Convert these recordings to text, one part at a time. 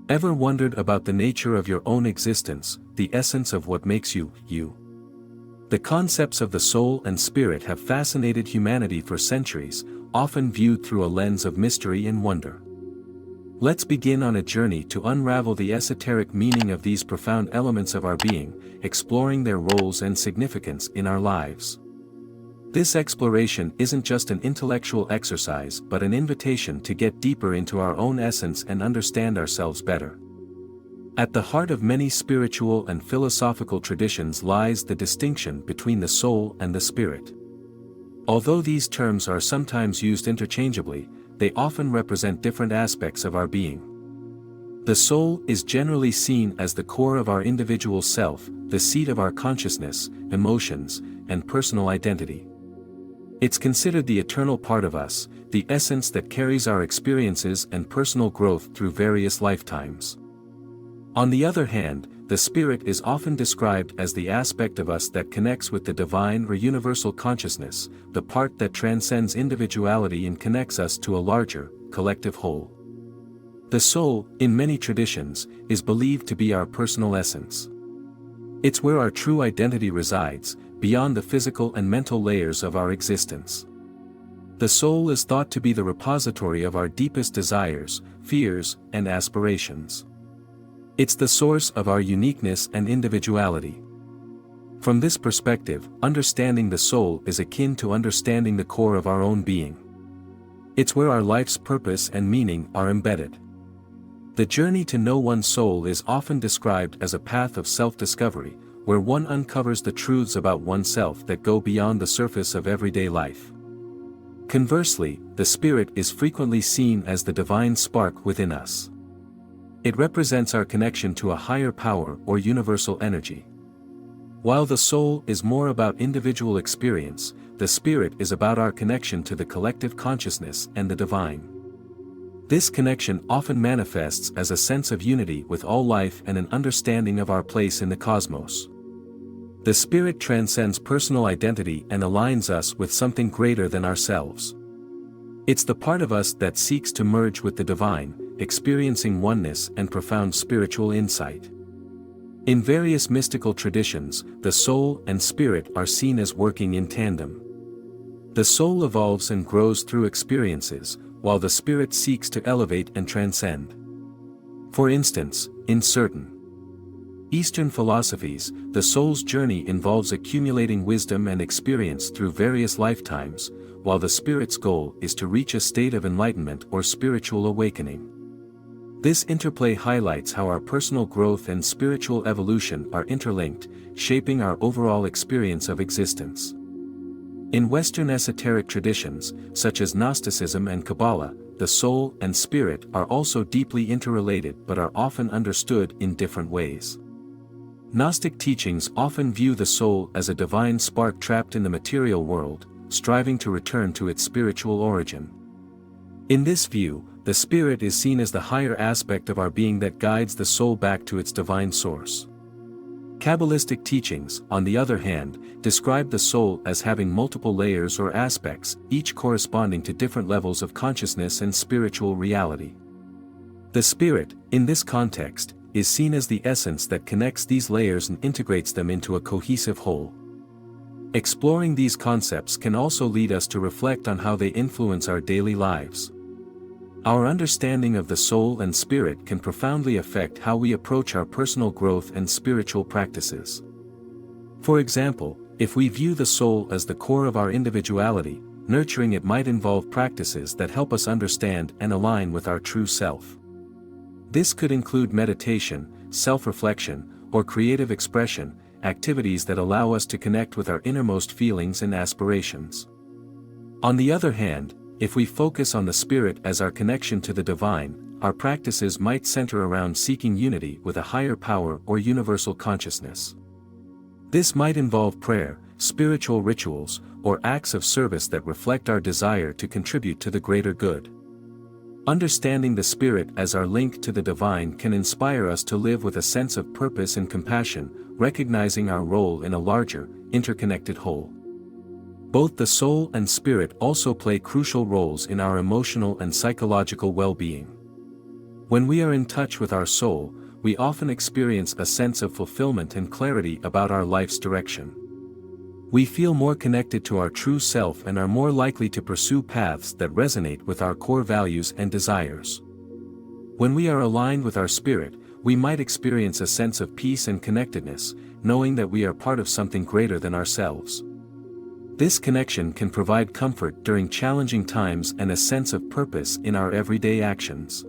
Ever wondered about the nature of your own existence, the essence of what makes you, you? The concepts of the soul and spirit have fascinated humanity for centuries, often viewed through a lens of mystery and wonder. Let's begin on a journey to unravel the esoteric meaning of these profound elements of our being, exploring their roles and significance in our lives. This exploration isn't just an intellectual exercise but an invitation to get deeper into our own essence and understand ourselves better. At the heart of many spiritual and philosophical traditions lies the distinction between the soul and the spirit. Although these terms are sometimes used interchangeably, they often represent different aspects of our being. The soul is generally seen as the core of our individual self, the seat of our consciousness, emotions, and personal identity. It's considered the eternal part of us, the essence that carries our experiences and personal growth through various lifetimes. On the other hand, the spirit is often described as the aspect of us that connects with the divine or universal consciousness, the part that transcends individuality and connects us to a larger, collective whole. The soul, in many traditions, is believed to be our personal essence. It's where our true identity resides, beyond the physical and mental layers of our existence. The soul is thought to be the repository of our deepest desires, fears, and aspirations. It's the source of our uniqueness and individuality. From this perspective, understanding the soul is akin to understanding the core of our own being. It's where our life's purpose and meaning are embedded. The journey to know one's soul is often described as a path of self-discovery, where one uncovers the truths about oneself that go beyond the surface of everyday life. Conversely, the spirit is frequently seen as the divine spark within us. It represents our connection to a higher power or universal energy. While the soul is more about individual experience, the spirit is about our connection to the collective consciousness and the divine. This connection often manifests as a sense of unity with all life and an understanding of our place in the cosmos. The spirit transcends personal identity and aligns us with something greater than ourselves. It's the part of us that seeks to merge with the divine, experiencing oneness and profound spiritual insight. In various mystical traditions, the soul and spirit are seen as working in tandem. The soul evolves and grows through experiences, while the spirit seeks to elevate and transcend. For instance, in certain Eastern philosophies, the soul's journey involves accumulating wisdom and experience through various lifetimes, while the spirit's goal is to reach a state of enlightenment or spiritual awakening. This interplay highlights how our personal growth and spiritual evolution are interlinked, shaping our overall experience of existence. In Western esoteric traditions, such as Gnosticism and Kabbalah, the soul and spirit are also deeply interrelated but are often understood in different ways. Gnostic teachings often view the soul as a divine spark trapped in the material world, striving to return to its spiritual origin. In this view, the spirit is seen as the higher aspect of our being that guides the soul back to its divine source. Kabbalistic teachings, on the other hand, describe the soul as having multiple layers or aspects, each corresponding to different levels of consciousness and spiritual reality. The spirit, in this context, is seen as the essence that connects these layers and integrates them into a cohesive whole. Exploring these concepts can also lead us to reflect on how they influence our daily lives. Our understanding of the soul and spirit can profoundly affect how we approach our personal growth and spiritual practices. For example, if we view the soul as the core of our individuality, nurturing it might involve practices that help us understand and align with our true self. This could include meditation, self-reflection, or creative expression, activities that allow us to connect with our innermost feelings and aspirations. On the other hand, if we focus on the spirit as our connection to the divine, our practices might center around seeking unity with a higher power or universal consciousness. This might involve prayer, spiritual rituals, or acts of service that reflect our desire to contribute to the greater good. Understanding the spirit as our link to the divine can inspire us to live with a sense of purpose and compassion, recognizing our role in a larger, interconnected whole. Both the soul and spirit also play crucial roles in our emotional and psychological well-being. When we are in touch with our soul, we often experience a sense of fulfillment and clarity about our life's direction. We feel more connected to our true self and are more likely to pursue paths that resonate with our core values and desires. When we are aligned with our spirit, we might experience a sense of peace and connectedness, knowing that we are part of something greater than ourselves. This connection can provide comfort during challenging times and a sense of purpose in our everyday actions.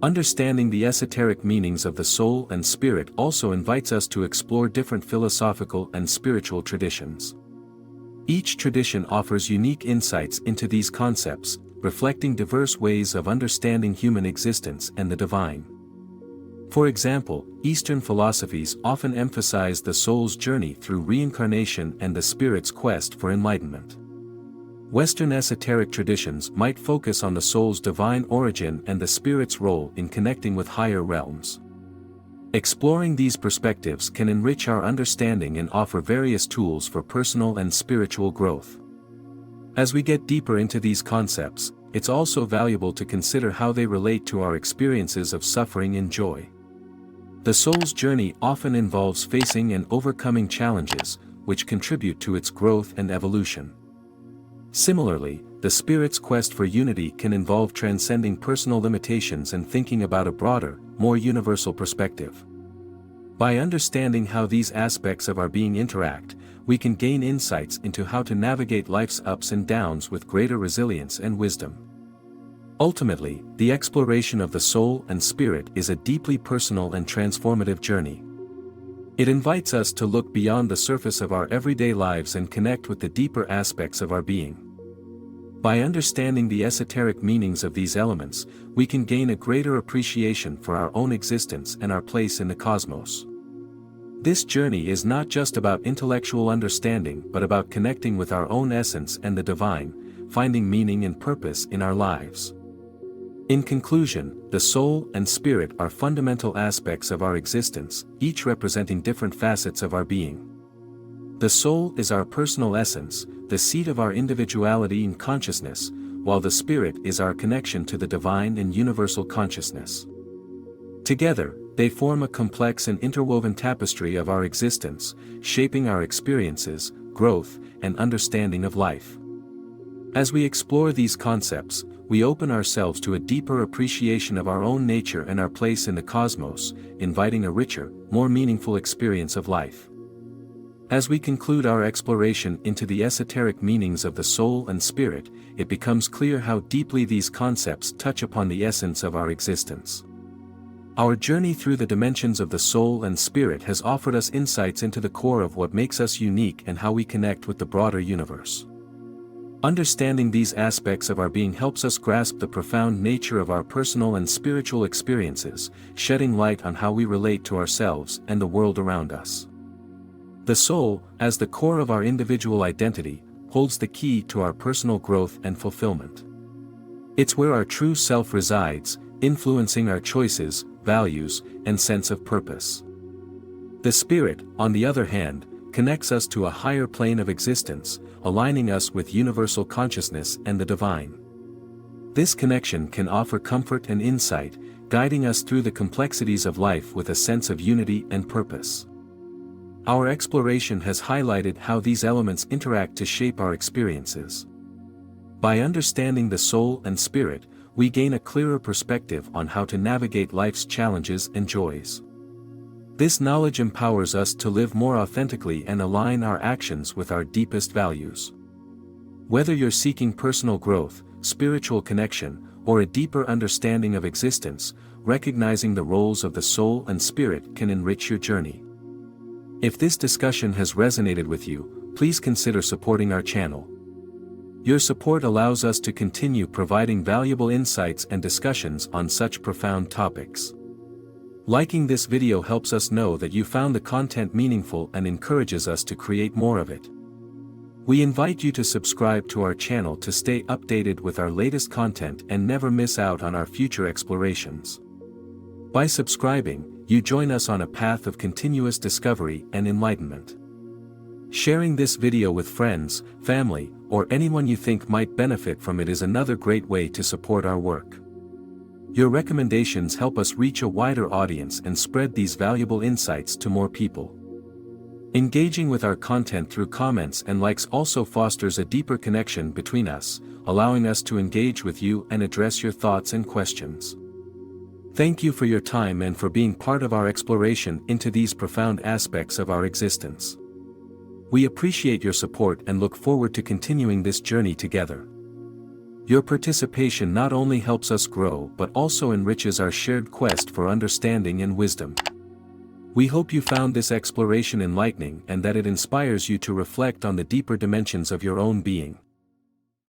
Understanding the esoteric meanings of the soul and spirit also invites us to explore different philosophical and spiritual traditions. Each tradition offers unique insights into these concepts, reflecting diverse ways of understanding human existence and the divine. For example, Eastern philosophies often emphasize the soul's journey through reincarnation and the spirit's quest for enlightenment. Western esoteric traditions might focus on the soul's divine origin and the spirit's role in connecting with higher realms. Exploring these perspectives can enrich our understanding and offer various tools for personal and spiritual growth. As we get deeper into these concepts, it's also valuable to consider how they relate to our experiences of suffering and joy. The soul's journey often involves facing and overcoming challenges, which contribute to its growth and evolution. Similarly, the spirit's quest for unity can involve transcending personal limitations and thinking about a broader, more universal perspective. By understanding how these aspects of our being interact, we can gain insights into how to navigate life's ups and downs with greater resilience and wisdom. Ultimately, the exploration of the soul and spirit is a deeply personal and transformative journey. It invites us to look beyond the surface of our everyday lives and connect with the deeper aspects of our being. By understanding the esoteric meanings of these elements, we can gain a greater appreciation for our own existence and our place in the cosmos. This journey is not just about intellectual understanding but about connecting with our own essence and the divine, finding meaning and purpose in our lives. In conclusion, the soul and spirit are fundamental aspects of our existence, each representing different facets of our being. The soul is our personal essence, the seat of our individuality and consciousness, while the spirit is our connection to the divine and universal consciousness. Together, they form a complex and interwoven tapestry of our existence, shaping our experiences, growth, and understanding of life. As we explore these concepts, we open ourselves to a deeper appreciation of our own nature and our place in the cosmos, inviting a richer, more meaningful experience of life. As we conclude our exploration into the esoteric meanings of the soul and spirit, it becomes clear how deeply these concepts touch upon the essence of our existence. Our journey through the dimensions of the soul and spirit has offered us insights into the core of what makes us unique and how we connect with the broader universe. Understanding these aspects of our being helps us grasp the profound nature of our personal and spiritual experiences, shedding light on how we relate to ourselves and the world around us. The soul, as the core of our individual identity, holds the key to our personal growth and fulfillment. It's where our true self resides, influencing our choices, values, and sense of purpose. The spirit, on the other hand, connects us to a higher plane of existence, aligning us with universal consciousness and the divine. This connection can offer comfort and insight, guiding us through the complexities of life with a sense of unity and purpose. Our exploration has highlighted how these elements interact to shape our experiences. By understanding the soul and spirit, we gain a clearer perspective on how to navigate life's challenges and joys. This knowledge empowers us to live more authentically and align our actions with our deepest values. Whether you're seeking personal growth, spiritual connection, or a deeper understanding of existence, recognizing the roles of the soul and spirit can enrich your journey. If this discussion has resonated with you, please consider supporting our channel. Your support allows us to continue providing valuable insights and discussions on such profound topics. Liking this video helps us know that you found the content meaningful and encourages us to create more of it. We invite you to subscribe to our channel to stay updated with our latest content and never miss out on our future explorations. By subscribing, you join us on a path of continuous discovery and enlightenment. Sharing this video with friends, family, or anyone you think might benefit from it is another great way to support our work. Your recommendations help us reach a wider audience and spread these valuable insights to more people. Engaging with our content through comments and likes also fosters a deeper connection between us, allowing us to engage with you and address your thoughts and questions. Thank you for your time and for being part of our exploration into these profound aspects of our existence. We appreciate your support and look forward to continuing this journey together. Your participation not only helps us grow but also enriches our shared quest for understanding and wisdom. We hope you found this exploration enlightening and that it inspires you to reflect on the deeper dimensions of your own being.